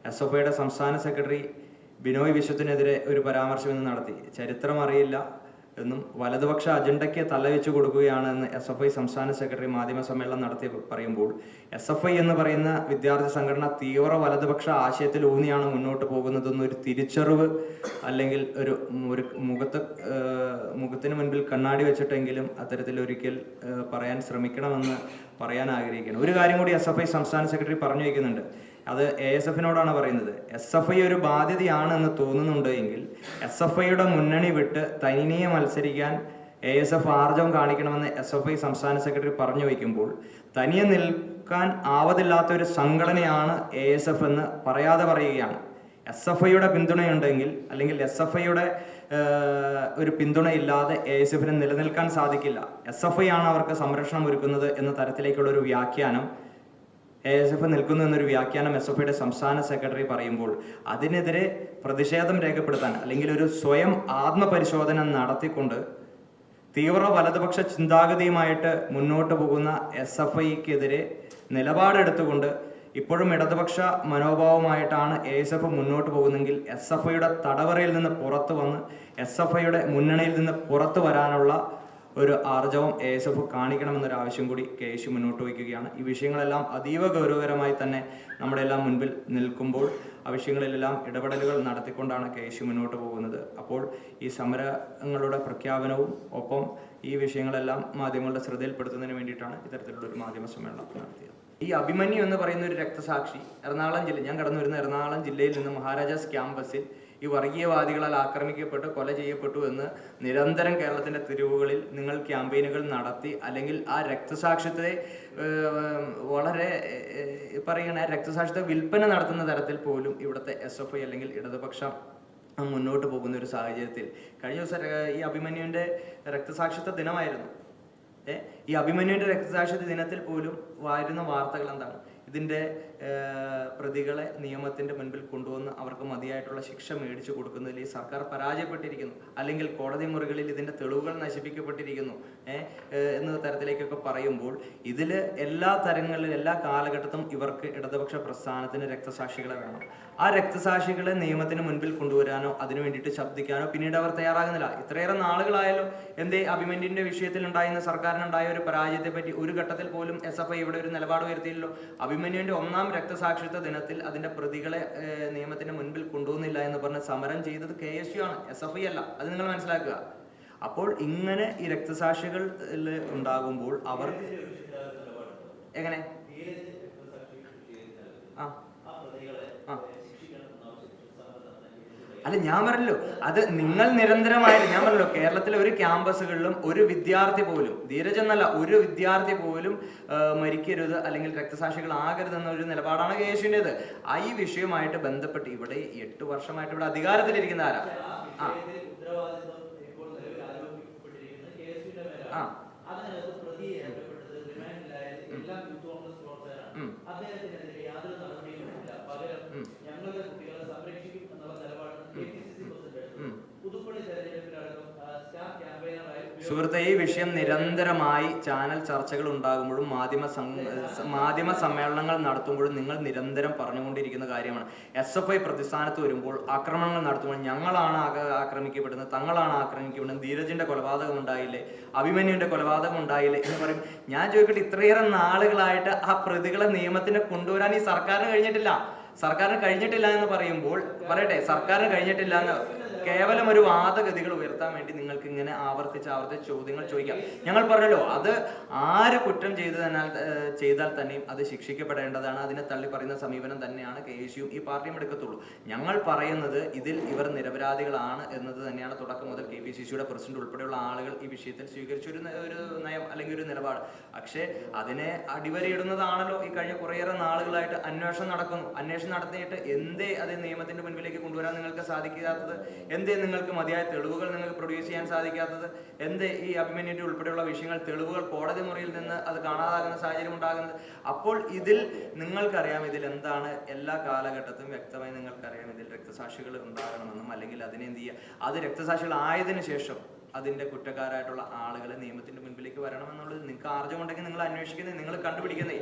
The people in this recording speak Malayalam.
എസ്.എഫ്.ഐയുടെ സംസ്ഥാന സെക്രട്ടറി ബിനോയ് വിശ്വത്തിനെതിരെ ഒരു പരാമർശം ഇന്ന് നടത്തി. ചരിത്രം അറിയില്ല എന്നും വലതുപക്ഷ അജണ്ടയ്ക്ക് തലവെച്ചു കൊടുക്കുകയാണെന്ന് എസ്.എഫ്.ഐ സംസ്ഥാന സെക്രട്ടറി മാധ്യമ സമ്മേളനം നടത്തി പറയുമ്പോൾ എസ്.എഫ്.ഐ എന്ന് പറയുന്ന വിദ്യാർത്ഥി സംഘടന തീവ്ര വലതുപക്ഷ ആശയത്തിൽ ഊന്നിയാണ് മുന്നോട്ട് പോകുന്നതെന്നൊരു തിരിച്ചറിവ് അല്ലെങ്കിൽ ഒരു മുഖത്തിന് മുൻപിൽ കണ്ണാടി വെച്ചിട്ടെങ്കിലും അത്തരത്തിലൊരിക്കൽ പറയാൻ ശ്രമിക്കണമെന്ന് പറയാൻ ആഗ്രഹിക്കുന്നു. ഒരു കാര്യം കൂടി എസ്.എഫ്.ഐ സംസ്ഥാന സെക്രട്ടറി പറഞ്ഞു വയ്ക്കുന്നുണ്ട്. അത് എ.എസ്.എഫിനോടാണ് പറയുന്നത്. എസ്.എഫ്.ഐ ഒരു ബാധ്യതയാണ് എന്ന് തോന്നുന്നുണ്ട് എങ്കിൽ എസ്.എഫ്.ഐയുടെ മുന്നണി വിട്ട് തനിയെ മത്സരിക്കാൻ എ.എസ്.എഫ് ആർജവം കാണിക്കണമെന്ന് എസ്.എഫ്.ഐ സംസ്ഥാന സെക്രട്ടറി പറഞ്ഞു വയ്ക്കുമ്പോൾ തനിയെ നിൽക്കാൻ ആവതില്ലാത്ത ഒരു സംഘടനയാണ് എ.എസ്.എഫ് എന്ന് പറയാതെ പറയുകയാണ്. എസ്.എഫ്.ഐയുടെ പിന്തുണയുണ്ടെങ്കിൽ അല്ലെങ്കിൽ എസ്.എഫ്.ഐയുടെ ഒരു പിന്തുണയില്ലാതെ എ.എസ്.എഫിന് നിലനിൽക്കാൻ സാധിക്കില്ല. എസ്.എഫ്.ഐ ആണ് അവർക്ക് സംരക്ഷണം ഒരുക്കുന്നത് എന്ന തരത്തിലേക്കുള്ള ഒരു വ്യാഖ്യാനം എ.എസ്.എഫ് നിൽക്കുന്നു എന്നൊരു വ്യാഖ്യാനം എസ്.എഫ്.ഐയുടെ സംസ്ഥാന സെക്രട്ടറി പറയുമ്പോൾ അതിനെതിരെ പ്രതിഷേധം രേഖപ്പെടുത്താൻ അല്ലെങ്കിൽ ഒരു സ്വയം ആത്മപരിശോധന നടത്തിക്കൊണ്ട് തീവ്ര വലതുപക്ഷ ചിന്താഗതിയുമായിട്ട് മുന്നോട്ട് പോകുന്ന എസ്.എഫ്.ഐക്കെതിരെ നിലപാടെടുത്തുകൊണ്ട് ഇപ്പോഴും ഇടതുപക്ഷ മനോഭാവമായിട്ടാണ് എ.എസ്.എഫ് മുന്നോട്ട് പോകുന്നതെങ്കിൽ എസ്.എഫ്.ഐയുടെ തടവറയിൽ നിന്ന് പുറത്തു വന്ന് എസ്.എഫ്.ഐയുടെ മുന്നണിയിൽ നിന്ന് പുറത്തു വരാനുള്ള ഒരു ആർജവം എ.എസ്.എഫ് കാണിക്കണമെന്നൊരു ആവശ്യം കൂടി കെ.എസ്.യു മുന്നോട്ട് വയ്ക്കുകയാണ്. ഈ വിഷയങ്ങളെല്ലാം അതീവ ഗൗരവകരമായി തന്നെ നമ്മുടെ എല്ലാം മുൻപിൽ നിൽക്കുമ്പോൾ ആ വിഷയങ്ങളിലെല്ലാം ഇടപെടലുകൾ നടത്തിക്കൊണ്ടാണ് കെ.എസ്.യു മുന്നോട്ട് പോകുന്നത്. അപ്പോൾ ഈ സമരങ്ങളുടെ പ്രഖ്യാപനവും ഒപ്പം ഈ വിഷയങ്ങളെല്ലാം മാധ്യമങ്ങളുടെ ശ്രദ്ധയിൽപ്പെടുത്തുന്നതിന് വേണ്ടിയിട്ടാണ് ഇത്തരത്തിലുള്ള ഒരു മാധ്യമ സമ്മേളനം നടത്തിയത്. ഈ അഭിമന്യു എന്ന് പറയുന്ന ഒരു രക്തസാക്ഷി ഞാൻ കടന്നു വരുന്ന എറണാകുളം ജില്ലയിൽ നിന്ന് മഹാരാജാസ് ക്യാമ്പസിൽ ഈ വർഗീയവാദികളാൽ ആക്രമിക്കപ്പെട്ട് കൊല ചെയ്യപ്പെട്ടു എന്ന് നിരന്തരം കേരളത്തിന്റെ തെരുവുകളിൽ നിങ്ങൾ ക്യാമ്പയിനുകൾ നടത്തി അല്ലെങ്കിൽ ആ രക്തസാക്ഷിത്വത്തെ വളരെ രക്തസാക്ഷിത്വ വിൽപ്പന നടത്തുന്ന തരത്തിൽ പോലും ഇവിടുത്തെ എസ്.എഫ്.ഐ അല്ലെങ്കിൽ ഇടതുപക്ഷം മുന്നോട്ട് പോകുന്ന ഒരു സാഹചര്യത്തിൽ കഴിഞ്ഞ ദിവസം ഈ അഭിമന്യുവിന്റെ രക്തസാക്ഷിത്വ ദിനമായിരുന്നു. ഈ അഭിമന്യുവിന്റെ രക്തസാക്ഷിത്വ ദിനത്തിൽ പോലും വരുന്ന വാർത്തകൾ എന്താണ്? ഇതിന്റെ പ്രതികളെ നിയമത്തിന്റെ മുൻപിൽ കൊണ്ടുവന്ന് അവർക്ക് മതിയായിട്ടുള്ള ശിക്ഷ മേടിച്ചു കൊടുക്കുന്നതിൽ ഈ സർക്കാർ പരാജയപ്പെട്ടിരിക്കുന്നു, അല്ലെങ്കിൽ കോടതി മുറികളിൽ ഇതിന്റെ തെളിവുകൾ നശിപ്പിക്കപ്പെട്ടിരിക്കുന്നു എന്ന തരത്തിലേക്കൊക്കെ പറയുമ്പോൾ ഇതില് എല്ലാ തരങ്ങളിലും എല്ലാ കാലഘട്ടത്തും ഇവർക്ക് ഇടതുപക്ഷ പ്രസ്ഥാനത്തിന് രക്തസാക്ഷികളെ വേണം. ആ രക്തസാക്ഷികളെ നിയമത്തിന് മുൻപിൽ കൊണ്ടുവരാനോ അതിനു വേണ്ടിയിട്ട് ശബ്ദിക്കാനോ പിന്നീട് അവർ തയ്യാറാകുന്നില്ല. ഇത്രയേറെ നാളുകളായാലോ എന്തേ അഭിമന്യുവിന്റെ വിഷയത്തിൽ ഉണ്ടായിരുന്ന സർക്കാരിനുണ്ടായ ഒരു പരാജയത്തെ പറ്റി ഒരു ഘട്ടത്തിൽ പോലും എസ്.എഫ്.ഐ ഇവിടെ ഒരു നിലപാട് ഉയർത്തിയില്ലല്ലോ. അഭിമന്യുവിന്റെ ഒന്നാം രക്തസാക്ഷിത്വ ദിനത്തിൽ അതിന്റെ പ്രതികളെ നിയമത്തിന്റെ മുൻപിൽ കൊണ്ടുവന്നില്ല എന്ന് പറഞ്ഞ് സമരം ചെയ്തത് കെ.എസ്.യു ആണ്, എസ്.എഫ്.ഐ അല്ല. അത് നിങ്ങൾ മനസ്സിലാക്കുക. അപ്പോൾ ഇങ്ങനെ ഈ രക്തസാക്ഷികൾ ഉണ്ടാകുമ്പോൾ അവർ എങ്ങനെ അല്ല, ഞാൻ പറഞ്ഞല്ലോ അത് നിങ്ങൾ നിരന്തരമായിട്ട് ഞാൻ പറഞ്ഞല്ലോ കേരളത്തിലെ ഒരു ക്യാമ്പസുകളിലും ഒരു വിദ്യാർത്ഥി പോലും, ധീരജ് എന്നല്ല ഒരു വിദ്യാർത്ഥി പോലും മരിക്കരുത് അല്ലെങ്കിൽ രക്തസാക്ഷികൾ ആകരുത് എന്നൊരു നിലപാടാണ് കെ.എസ്.യുവിൻ്റെത്. ഈ വിഷയവുമായിട്ട് ബന്ധപ്പെട്ട് ഇവിടെ 8 വർഷമായിട്ട് ഇവിടെ അധികാരത്തിലിരിക്കുന്ന ആരാ? സുഹൃത്തെ, ഈ വിഷയം നിരന്തരമായി ചാനൽ ചർച്ചകൾ ഉണ്ടാകുമ്പോഴും മാധ്യമ സമ്മേളനങ്ങൾ നടത്തുമ്പോഴും നിങ്ങൾ നിരന്തരം പറഞ്ഞുകൊണ്ടിരിക്കുന്ന കാര്യമാണ്. എസ്.എഫ്.ഐ പ്രതിസ്ഥാനത്ത് വരുമ്പോൾ ആക്രമണങ്ങൾ നടത്തുമ്പോൾ ഞങ്ങളാണ് ആക്രമിക്കപ്പെടുന്നത്, തങ്ങളാണ് ആക്രമിക്കപ്പെടുന്നത്, ധീരജിന്റെ കൊലപാതകം ഉണ്ടായില്ലേ, അഭിമന്യുവിന്റെ കൊലപാതകം ഉണ്ടായില്ലേ എന്ന് പറയും. ഞാൻ ചോദിക്കട്ടെ, ഇത്രയേറെ നാളുകളായിട്ട് ആ പ്രതികളെ നിയമത്തിന് കൊണ്ടുവരാൻ ഈ സർക്കാരിന് കഴിഞ്ഞിട്ടില്ല എന്ന് പറയുമ്പോൾ പറയട്ടെ, സർക്കാരിന് കഴിഞ്ഞിട്ടില്ല എന്ന് കേവലം ഒരു വാദഗതികൾ ഉയർത്താൻ വേണ്ടി നിങ്ങൾക്ക് ഇങ്ങനെ ആവർത്തിച്ച് ചോദ്യങ്ങൾ ചോദിക്കാം. ഞങ്ങൾ പറഞ്ഞല്ലോ, അത് ആര് കുറ്റം ചെയ്താൽ തന്നെയും അത് ശിക്ഷിക്കപ്പെടേണ്ടതാണ്. അതിനെ തള്ളി പറയുന്ന സമീപനം തന്നെയാണ് കെ.എസ്.യു ഈ പാർട്ടിയും എടുക്കത്തുള്ളൂ. ഞങ്ങൾ പറയുന്നത് ഇതിൽ ഇവർ നിരപരാധികളാണ് എന്നത് തന്നെയാണ് തുടക്കം മുതൽ കെ.പി.സി.സിയുടെ പ്രസിഡന്റ് ഉൾപ്പെടെയുള്ള ആളുകൾ ഈ വിഷയത്തിൽ സ്വീകരിച്ച ഒരു നയം അല്ലെങ്കിൽ ഒരു നിലപാട്. പക്ഷേ അതിനെ അടിവരയിടുന്നതാണല്ലോ ഈ കഴിഞ്ഞ കുറേയേറെ നാളുകളായിട്ട് അന്വേഷണം നടത്തിയിട്ട് എന്തേ അത് നിയമത്തിന്റെ മുൻപിലേക്ക് കൊണ്ടുവരാൻ നിങ്ങൾക്ക് സാധിക്കാത്തത്? എന്തേ നിങ്ങൾക്ക് മതിയായ തെളിവുകൾ നിങ്ങൾക്ക് പ്രൊഡ്യൂസ് ചെയ്യാൻ സാധിക്കാത്തത്? എന്തേ ഈ അഭിമന്യുവിന്റെ ഉൾപ്പെടെയുള്ള വിഷയങ്ങൾ തെളിവുകൾ കോടതി മുറിയിൽ നിന്ന് അത് കാണാതാകുന്ന സാഹചര്യം ഉണ്ടാകുന്നത്? അപ്പോൾ ഇതിൽ നിങ്ങൾക്കറിയാം, ഇതിൽ എന്താണ് എല്ലാ കാലഘട്ടത്തും വ്യക്തമായി നിങ്ങൾക്കറിയാം ഇതിൽ രക്തസാക്ഷികൾ ഉണ്ടാകണമെന്നും അല്ലെങ്കിൽ അതിനെന്ത് ചെയ്യുക, അത് രക്തസാക്ഷികൾ ആയതിനു ശേഷം അതിന്റെ കുറ്റക്കാരായിട്ടുള്ള ആളുകളെ നിയമത്തിന്റെ മുൻപിലേക്ക് വരണമെന്നുള്ളത് നിങ്ങൾക്ക് ആർജവം ഉണ്ടെങ്കിൽ നിങ്ങൾ അന്വേഷിക്കുന്നത്, നിങ്ങൾ കണ്ടുപിടിക്കുന്നത്.